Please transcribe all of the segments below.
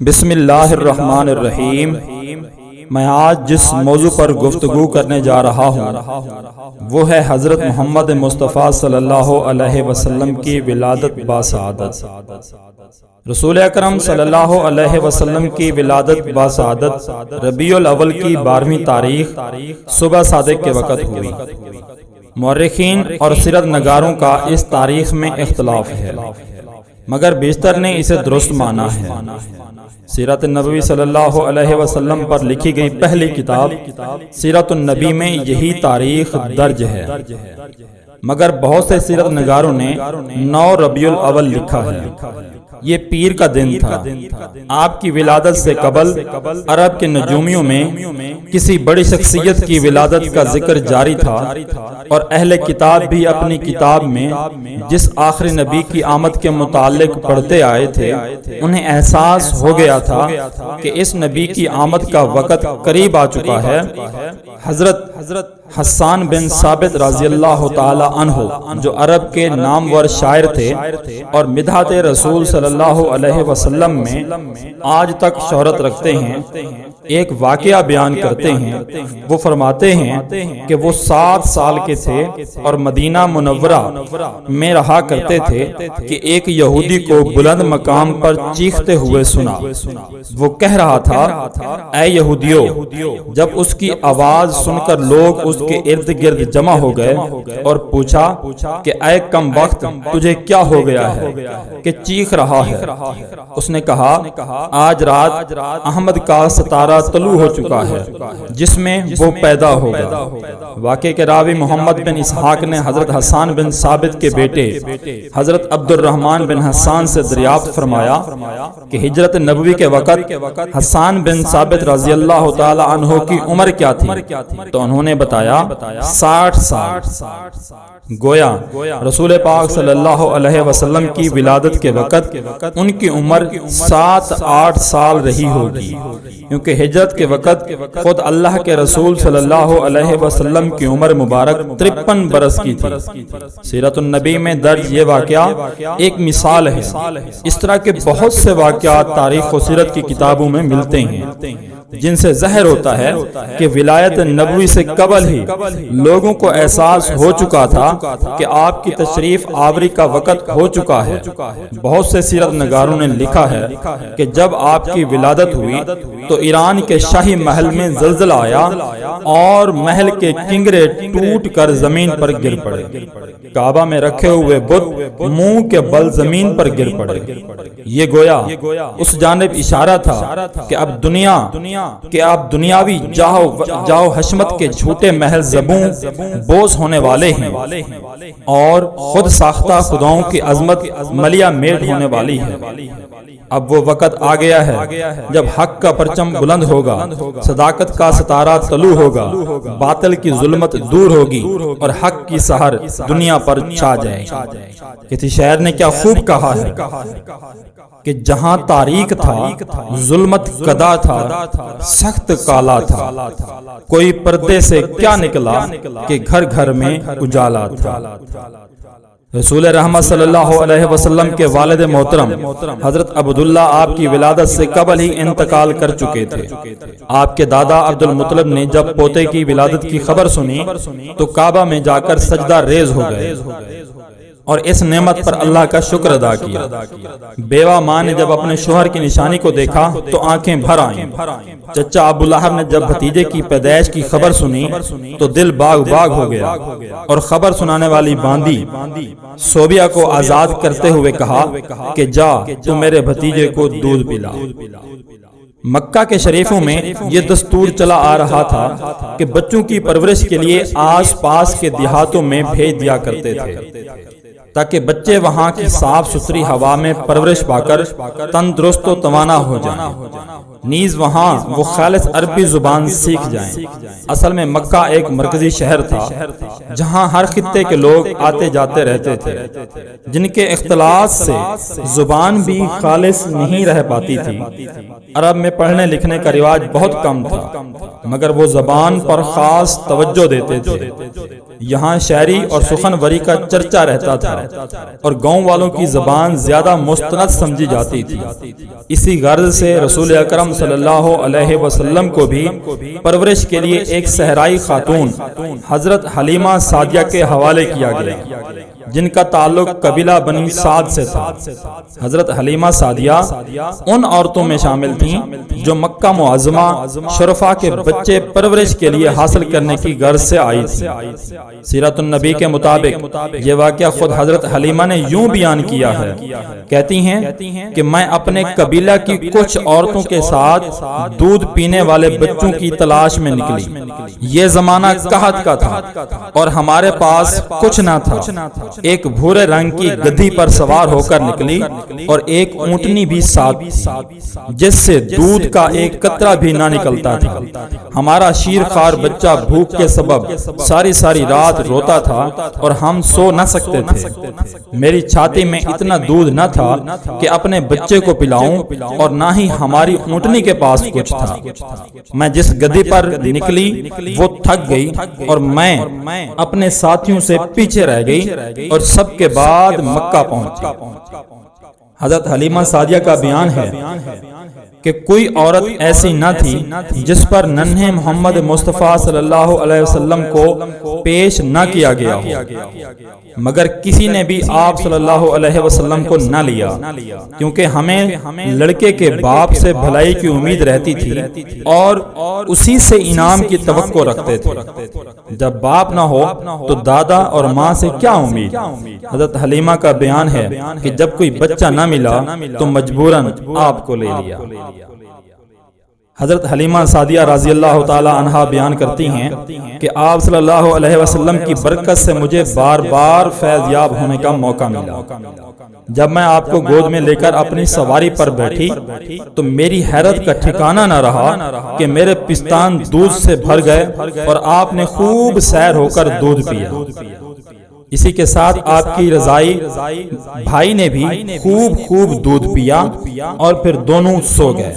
بسم اللہ الرحمن الرحیم۔ میں آج جس موضوع پر گفتگو کرنے جا رہا ہوں وہ ہے حضرت محمد مصطفیٰ صلی اللہ علیہ وسلم کی ولادت باسعادت۔ رسول اکرم صلی اللہ علیہ وسلم کی ولادت باسعادت ربیع الاول کی 12ویں تاریخ صبح صادق کے وقت ہوئی۔ مورخین اور سیرت نگاروں کا اس تاریخ میں اختلاف ہے، مگر بیشتر نے اسے درست مانا ہے۔ سیرت النبوی صلی اللہ علیہ وسلم پر لکھی گئی پہلی کتاب سیرت النبی میں یہی تاریخ درج ہے، مگر بہت سے سیرت نگاروں نے 9 ربیع الاول لکھا ہے۔ یہ پیر کا دن تھا۔ آپ کی ولادت سے قبل عرب کے نجومیوں میں کسی بڑی شخصیت کی ولادت کا ذکر جاری تھا، اور اہل کتاب بھی اپنی کتاب میں جس آخری نبی کی آمد کے متعلق پڑھتے آئے تھے انہیں احساس ہو گیا تھا کہ اس نبی کی آمد کا وقت قریب آ چکا ہے۔ حضرت حسان بن ثابت رضی اللہ تعالی عنہ جو عرب کے نامور شاعر تھے اور مدحت رسول صلی اللہ علیہ وسلم میں آج تک شہرت رکھتے ہیں، ایک واقعہ بیان کرتے ہیں۔ وہ فرماتے ہیں کہ وہ 7 سال کے تھے اور مدینہ منورہ میں رہا کرتے تھے کہ ایک یہودی کو بلند مقام پر چیختے ہوئے سنا۔ وہ کہہ رہا تھا، اے یہودیو! جب اس کی آواز سن کر لوگ اس کے ارد گرد جمع ہو گئے اور پوچھا کہ اے کم وقت تجھے کیا ہو گیا ہے کہ چیخ رہا ہے؟ اس نے کہا، آج رات احمد کا ستارہ طلوع ہو چکا ہے جس میں وہ پیدا ہوگا۔ واقعے کے راوی محمد بن اسحاق نے حضرت حسان بن ثابت کے بیٹے حضرت عبد الرحمن بن حسان سے دریافت فرمایا کہ ہجرت نبوی کے وقت حسان بن ثابت رضی اللہ تعالی عنہ کی عمر کیا تھی؟ تو انہوں نے بتایا 60 سال۔ گویا رسول پاک صلی اللہ علیہ وسلم کی ولادت کے وقت ان کی عمر 7-8 سال رہی ہوگی، کیونکہ ہجرت کے وقت خود اللہ کے رسول صلی اللہ علیہ وسلم کی عمر مبارک 53 برس کی تھی۔ سیرت النبی میں درج یہ واقعہ ایک مثال ہے۔ اس طرح کے بہت سے واقعات تاریخ و سیرت کی کتابوں میں ملتے ہیں جن سے ظاہر ہوتا ہے کہ ولایت نبوی سے قبل ہی لوگوں کو احساس ہو چکا تھا کہ آپ کی تشریف آوری کا وقت ہو چکا ہے۔ بہت سے سیرت نگاروں نے لکھا ہے کہ جب آپ کی ولادت ہوئی تو ایران کے شاہی محل میں زلزلہ آیا اور محل کے کنگرے ٹوٹ کر زمین پر گر پڑے۔ کعبہ میں رکھے ہوئے بت منہ کے بل زمین پر گر پڑے۔ یہ گویا اس جانب اشارہ تھا کہ اب دنیاوی جاؤ حشمت کے جھوٹے محل زبوں بوز ہونے والے ہیں اور خود ساختہ خداؤں کی عظمت ملیا میٹ ہونے والی ہے۔ اب وہ وقت آ گیا ہے جب حق کا پرچم بلند ہوگا، صداقت کا ستارہ طلوع ہوگا، باطل کی ظلمت دور ہوگی اور حق کی سحر دنیا پر چھا جائے۔ کسی شاعر نے کیا خوب کہا ہے کہ جہاں تاریک تھا ظلمت قدا تھا، سخت کالا تھا، کوئی پردے سے کیا نکلا کہ گھر گھر میں اجالا تھا۔ رسول رحمت صلی اللہ علیہ وسلم کے والد محترم حضرت عبداللہ آپ کی ولادت سے قبل ہی انتقال کر چکے تھے۔ آپ کے دادا عبد المطلب نے جب پوتے کی ولادت کی خبر سنی تو کعبہ میں جا کر سجدہ ریز ہو گئے اور اس نعمت پر اللہ کا شکر ادا کیا۔ بیوہ ماں نے جب اپنے شوہر کی نشانی کو دیکھا تو آنکھیں بھر آئیں۔ چچا ابو لہب نے جب بھتیجے کی پیدائش کی خبر سنی تو دل باغ باغ ہو گیا، اور خبر سنانے والی باندی صوبیہ کو آزاد کرتے ہوئے کہا کہ جا تو میرے بھتیجے کو دودھ پلا۔ مکہ کے شریفوں میں یہ دستور چلا آ رہا تھا کہ بچوں کی پرورش کے لیے آس پاس کے دیہاتوں میں بھیج دیا کرتے تھے تاکہ بچے وہاں کی صاف ستھری ہوا میں پرورش پا کر تندرست و توانا ہو جائیں۔ نیز وہاں وہ خالص عربی زبان سیکھ جائیں۔ اصل میں مکہ ایک مرکزی شہر تھا جہاں ہر خطے کے لوگ آتے جاتے رہتے تھے، جن کے اختلاط سے زبان بھی خالص نہیں رہ پاتی تھی۔ عرب میں پڑھنے لکھنے کا رواج بہت کم تھا، مگر وہ زبان پر خاص توجہ دیتے تھے۔ یہاں شاعری اور سخنوری کا چرچا رہتا تھا اور گاؤں والوں کی زبان زیادہ مستند سمجھی جاتی تھی۔ اسی غرض سے رسول اکرم صلی اللہ علیہ وسلم کو بھی پرورش کے لیے ایک صحرائی خاتون حضرت حلیمہ سعدیہ کے حوالے کیا گیا، جن کا تعلق قبیلہ بنی سعد سے تھا۔ حضرت حلیمہ سعدیہ ان عورتوں میں شامل تھیں جو مکہ معظمہ شرفاء کے بچے پرورش کے لیے حاصل کرنے کی غرض سے آئی تھی۔ سیرت النبی کے مطابق یہ واقعہ خود حضرت حلیمہ نے یوں بیان کیا ہے، کہتی ہیں کہ میں اپنے قبیلہ کی کچھ عورتوں کے ساتھ دودھ پینے والے بچوں کی تلاش میں نکلی۔ یہ زمانہ قحط کا تھا اور ہمارے پاس کچھ نہ تھا۔ ایک بھورے رنگ کی گدھی پر سوار ہو کر نکلی اور ایک اونٹنی بھی ساتھ تھی، جس سے دودھ کا ایک قطرہ بھی نہ نکلتا تھا۔ ہمارا شیرخوار بچہ بھوک کے سبب ساری رات روتا تھا اور ہم سو نہ سکتے تھے۔ میری چھاتی میں اتنا دودھ نہ تھا کہ اپنے بچے کو پلاؤں اور نہ ہی ہماری اونٹنی کے پاس کچھ تھا۔ میں جس گدھی پر نکلی وہ تھک گئی اور میں اپنے ساتھیوں سے پیچھے رہ گئی اور سب کے بعد مکہ پہنچی۔ حضرت حلیمہ سعدیہ کا بیان ہے کہ کوئی عورت ایسی نہ تھی جس پر ننھے محمد مصطفیٰ صلی اللہ علیہ وسلم کو پیش نہ کیا گیا ہو، مگر کسی نے بھی آپ صلی اللہ علیہ وسلم کو نہ لیا، کیونکہ ہمیں لڑکے کے باپ سے بھلائی کی امید رہتی تھی اور اسی سے انعام کی توقع رکھتے تھے۔ جب باپ نہ ہو تو دادا اور ماں سے کیا امید؟ حضرت حلیمہ کا بیان ہے کہ جب کوئی بچہ نہ ملا تو مجبوراً آپ کو لے لیا۔ حضرت حلیمہ سعدیہ رضی اللہ تعالی عنہا بیان کرتی ہیں کہ آپ صلی اللہ علیہ وسلم کی برکت سے مجھے بار بار فیض یاب ہونے کا موقع ملا۔ جب میں آپ کو گود میں لے کر اپنی سواری پر بیٹھی تو میری حیرت کا ٹھکانہ نہ رہا کہ میرے پستان دودھ سے بھر گئے اور آپ نے خوب سیر ہو کر دودھ پیا۔ اسی کے ساتھ آپ کی رضائی بھائی نے بھی خوب دودھ پیا اور پھر دونوں سو گئے۔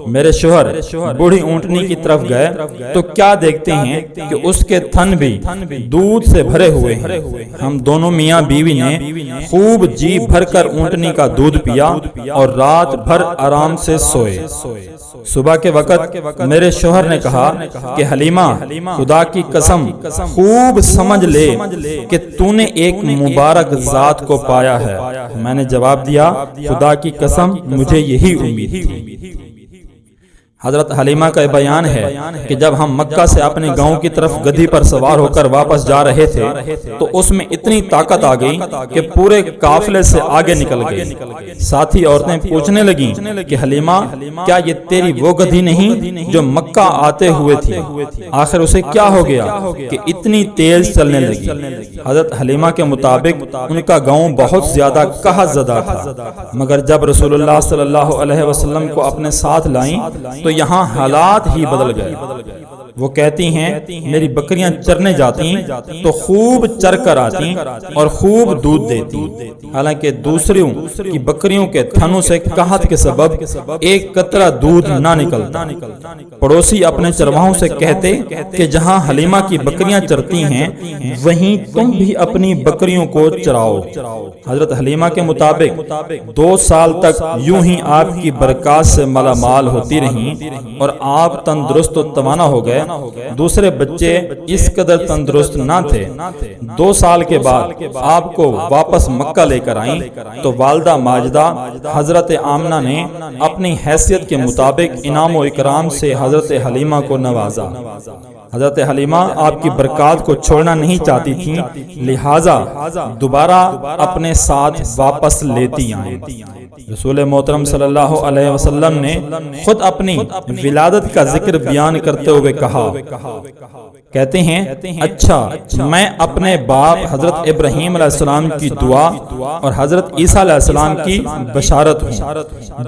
میرے شوہر بوڑھی اونٹنی کی طرف گئے تو کیا دیکھتے ہیں کہ اس کے تھن بھی دودھ سے بھرے ہوئے ہیں۔ ہم دونوں میاں بیوی نے خوب جی بھر کر اونٹنی کا دودھ پیا اور رات بھر آرام سے سوئے۔ صبح کے وقت میرے شوہر نے کہا کہ حلیمہ خدا کی قسم خوب سمجھ لے کہ تو نے ایک مبارک ذات کو پایا ہے۔ میں نے جواب دیا خدا کی قسم مجھے یہی امید تھی۔ حضرت حلیمہ کا بیان ہے کہ جب ہم مکہ سے اپنے گاؤں کی طرف گدھی پر سوار ہو کر واپس جا رہے تھے تو اس میں اتنی طاقت آ گئی کہ پورے قافلے سے آگے نکل گئی۔ ساتھی عورتیں پوچھنے لگیں کہ حلیمہ کیا یہ تیری وہ گدھی نہیں جو مکہ آتے ہوئے تھی؟ آخر اسے کیا ہو گیا کہ اتنی تیز چلنے لگی؟ حضرت حلیمہ کے مطابق ان کا گاؤں بہت زیادہ قحط زدہ تھا، مگر جب رسول اللہ صلی اللہ علیہ وسلم کو اپنے ساتھ لائیں تو یہاں حالات ہی بدل گئے۔ وہ کہتی ہیں میری بکریاں چرنے جاتی تو خوب چر کر آتی اور خوب دودھ دیتی، حالانکہ دوسریوں کی بکریوں کے تھنوں سے قحط کے سبب ایک قطرہ دودھ نہ نکلتا۔ پڑوسی اپنے چرواہوں سے کہتے کہ جہاں حلیمہ کی بکریاں چرتی ہیں وہیں تم بھی اپنی بکریوں کو چراؤ۔ حضرت حلیمہ کے مطابق 2 سال تک یوں ہی آپ کی برکات سے مالا مال ہوتی رہیں اور آپ تندرست و توانا ہو گئے۔ دوسرے بچے اس قدر تندرست نہ تھے۔ 2 سال کے بعد آپ کو واپس مکہ لے کر آئیں تو والدہ ماجدہ حضرت آمنہ نے اپنی حیثیت کے مطابق انعام و اکرام سے حضرت حلیمہ کو نوازا۔ حضرت حلیمہ آپ کی برکات کو چھوڑنا نہیں چاہتی تھیں، لہٰذا دوبارہ اپنے ساتھ واپس لیتی آئیں۔ رسول محترم صلی اللہ علیہ وسلم نے خود اپنی ولادت کا ذکر بیان کرتے ہوئے کہا کہا، کہتے ہیں اچھا میں اپنے باپ حضرت ابراہیم علیہ السلام کی دعا اور حضرت عیسیٰ علیہ السلام کی بشارت ہوں۔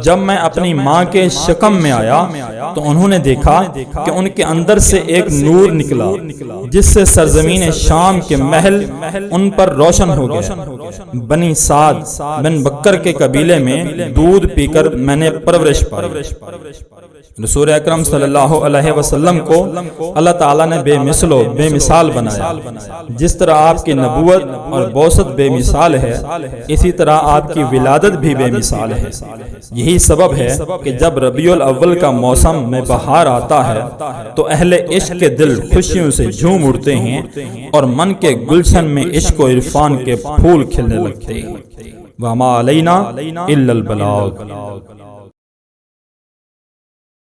جب میں اپنی ماں کے شکم میں آیا تو انہوں نے دیکھا کہ ان کے اندر سے ایک نور نکلا جس سے سرزمین شام کے محل ان پر روشن ہو گئے۔ بنی سعد بن بکر کے قبیلے میں دودھ پی کر میں نے پرورش پائی۔ رسول اکرم صلی اللہ علیہ وسلم کو اللہ تعالیٰ نے بے مثل و بے مثال بنایا۔ جس طرح آپ کی نبوت اور بعثت بے مثال ہے، اسی طرح آپ کی ولادت بھی بے مثال ہے۔ یہی سبب ہے کہ جب ربیع الاول کا موسم میں بہار آتا ہے تو اہل عشق کے دل خوشیوں سے جھوم اٹھتے ہیں اور من کے گلشن میں عشق و عرفان کے پھول کھلنے لگتے ہیں۔ وَمَا عَلَيْنَا إِلَّا الْبَلَاغُ۔